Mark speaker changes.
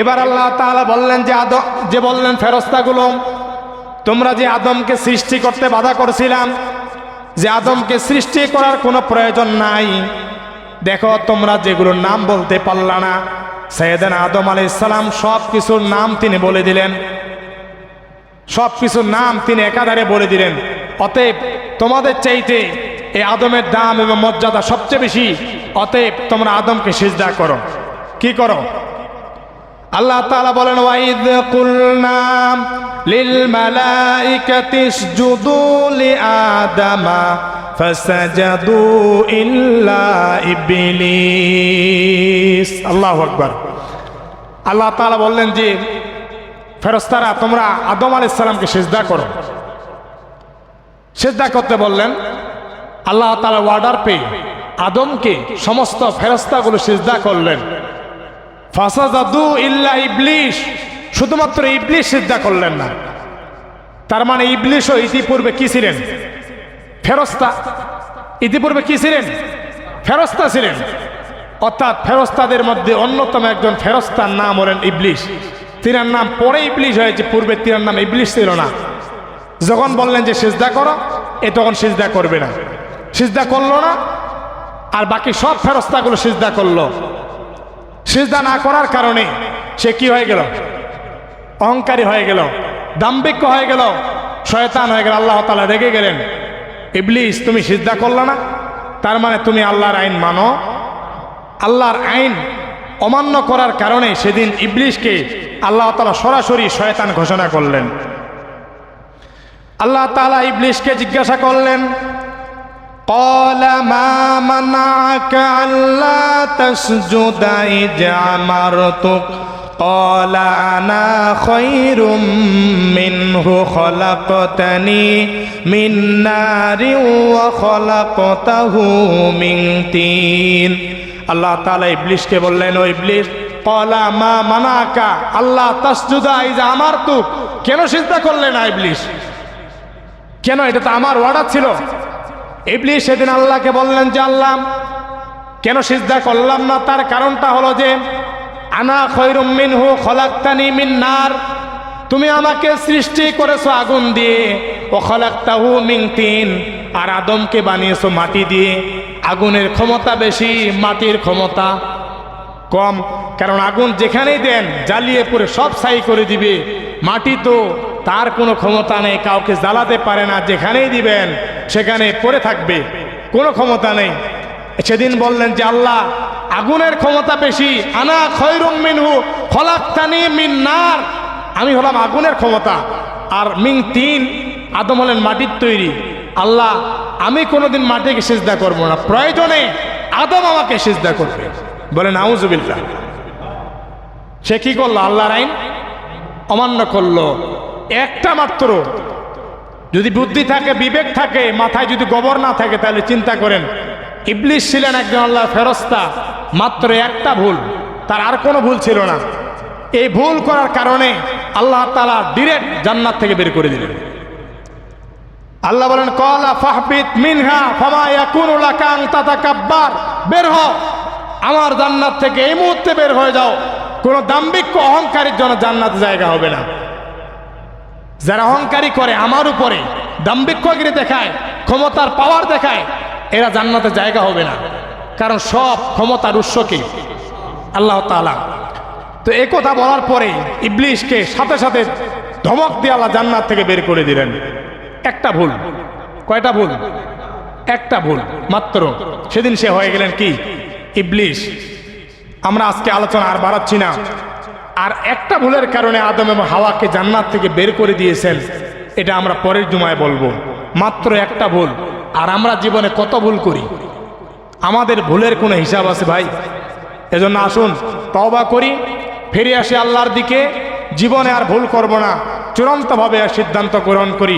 Speaker 1: এবার আল্লাহ তাআলা বললেন যে বললেন ফেরেশতাগুলো, তোমরা যে আদমকে সৃষ্টি করতে বাধা করছিলাম, যে আদমকে সৃষ্টি করার কোনো প্রয়োজন নাই, দেখো তোমরা যেগুলোর নাম বলতে পারলা না, সাইয়েদনা আদম আলাইহিস সালাম সব কিছুর নাম তিনি বলে দিলেন, সব কিছুর নাম তিনি একাধারে বলে দিলেন। অতএব তোমাদের চাইতে এই আদমের দাম এবং মর্যাদা সবচেয়ে বেশি, অতএব তোমরা আদমকে সিজদা করো। কি করো? আল্লাহ তাআলা বলেন, ওয়াইদ কুলনা লিল মালাইকাতি ইসজুদু লিআদামা ফাসাজাদু ইল্লা ইবলিস। আল্লাহু আকবার। আল্লাহ তাআলা বললেন যে ফেরেশতারা তোমরা আদম আলাইহিস সালামকে সিজদা করো। সিজদা করতে বললেন। আল্লাহ তাআলা অর্ডার পেয়ে আদমকে সমস্ত ফেরেশতাগুলো সিজদা করলেন। ফাসাজাদু ইল্লা ইবলিস, শুধুমাত্র ইবলিস সিজদা করলেন না। তার মানে ইবলিসও ইতিপূর্বে কি ছিলেন? ফেরেশতা। ইতিপূর্বে কি ছিলেন? ফেরেশতা ছিলেন। অর্থাৎ ফেরেশতাদের মধ্যে অন্যতম একজন ফেরেশতার নাম হলেন ইবলিস। তিনার নাম পরে ইবলিস হয়েছে, পূর্বে তিনার নাম ইবলিস ছিল না। যখন বললেন যে সিজদা করো, এ তখন সিজদা করবে না, সিজদা করলো না। আর বাকি সব ফেরেশতাগুলো সিজদা করলো। সিজদা না করার কারণে সে কি হয়ে গেল? অহংকারী হয়ে গেল, দাম্ভিক হয়ে গেল, শয়তান হয়ে গেল। আল্লাহ তাআলা রেগে গেলেন, ইবলিস তুমি সিজদা করলে না, তার মানে তুমি আল্লাহর আইন মানো। আল্লাহর আইন অমান্য করার কারণে সেদিন ইবলিসকে আল্লাহ তাআলা সরাসরি শয়তান ঘোষণা করলেন। আল্লাহ তাআলা ইবলিসকে জিজ্ঞাসা করলেন, قال ما منعك ألا تسجد إذ أمرتك قال أنا خير منه خلقتني من نار وخلقته من طين। আল্লাহ তাআলা ইবলিসকে বললেন, ও ইবলিস, قال ما منعك ألا تسجد إذ أمرتك, কেন সিজদা করলে না ইবলিস? কেন? এটা তো আমার অর্ডার ছিল। ইবলিস সেদিন আল্লাহকে বললেন যে আল্লাহ কেন সিজদা করলাম না, তার কারণটা হলো যে আনা খয়রুম মিনহু খলাকতানি মিন নার, তুমি আমাকে সৃষ্টি করেছো আগুন দিয়ে, ও খলাকতাহু মিন তিন, আর আদমকে বানিয়েছো মাটি দিয়ে। আগুনের ক্ষমতা বেশি, মাটির ক্ষমতা কম। কারণ আগুন যেখানেই দেন জ্বালিয়ে পুরে সব ছাই করে দিবে। মাটি তো তার কোনো ক্ষমতা নেই, কাউকে জ্বালাতে পারে না, যেখানেই দিবেন সেখানে পড়ে থাকবে, কোনো ক্ষমতা নেই। সেদিন বললেন যে আল্লাহ আগুনের ক্ষমতা বেশি, আনা খয়রুম মিনহু খলাকতানি মিন নার, আমি হলাম আগুনের ক্ষমতা, আর মিন তিন, আদম হলেন মাটির তৈরি। আল্লাহ আমি কোনোদিন মাটিকে সিজদা করব না, প্রয়োজনে আদম আমাকে সিজদা করবে। বলে নাউজুবিল্লাহ। সে কি করলো? আল্লাহর আইন অমান্য করলো। একটা মাত্র যদি বুদ্ধি থাকে, বিবেক থাকে, মাথায় যদি গোবর না থাকে, তাহলে চিন্তা করেন ইবলিস ছিলেন একজন আল্লাহর ফেরেশতা, মাত্র একটা ভুল, তার আর কোনো ভুল ছিল না। এই ভুল করার কারণে আল্লাহ তাআলা ডিরেক্ট জান্নাত থেকে বের করে দিলেন। আল্লাহ বলেন, ক্বালা ফাহবিত মিনহা ফামা ইয়াকুনু লাকা আন তাতাকাব্বার, বের হও আমার জান্নাত থেকে, এই মুহূর্তে বের হয়ে যাও। কোনো দাম্ভিক অহংকারীর জন্য জান্নাতে জায়গা হবে না। যারা অহংকারী করে আমার উপরে, দাম্ভিক্যগিরি দেখায়, ক্ষমতার পাওয়ার দেখায়, এরা জান্নাতে জায়গা হবে না। কারণ সব ক্ষমতার উৎস কি? আল্লাহ তাআলা। তো এই কথা বলার পরে ইবলিসকে সাথে সাথে ধমক দিয়ে আল্লাহ জান্নাত থেকে বের করে দিলেন। একটা ভুল। কয়টা ভুল? একটা ভুল মাত্র। সেদিন সে হয়ে গেলেন কি? ইবলিস। আমরা আজকে আলোচনা আর বাড়াচ্ছি না। আর একটা ভুলের কারণে আদম এবং হাওয়াকে জান্নাত থেকে বের করে দিয়েছেন, এটা আমরা পরের জুমায় বলবো। মাত্র একটা ভুল। আর আমরা জীবনে কত ভুল করি, আমাদের ভুলের কোনো হিসাব আছে ভাই? এজন্য আসুন তওবা করি, ফিরে আসি আল্লাহর দিকে, জীবনে আর ভুল করব না, চূড়ান্তভাবে সিদ্ধান্ত গ্রহণ করি।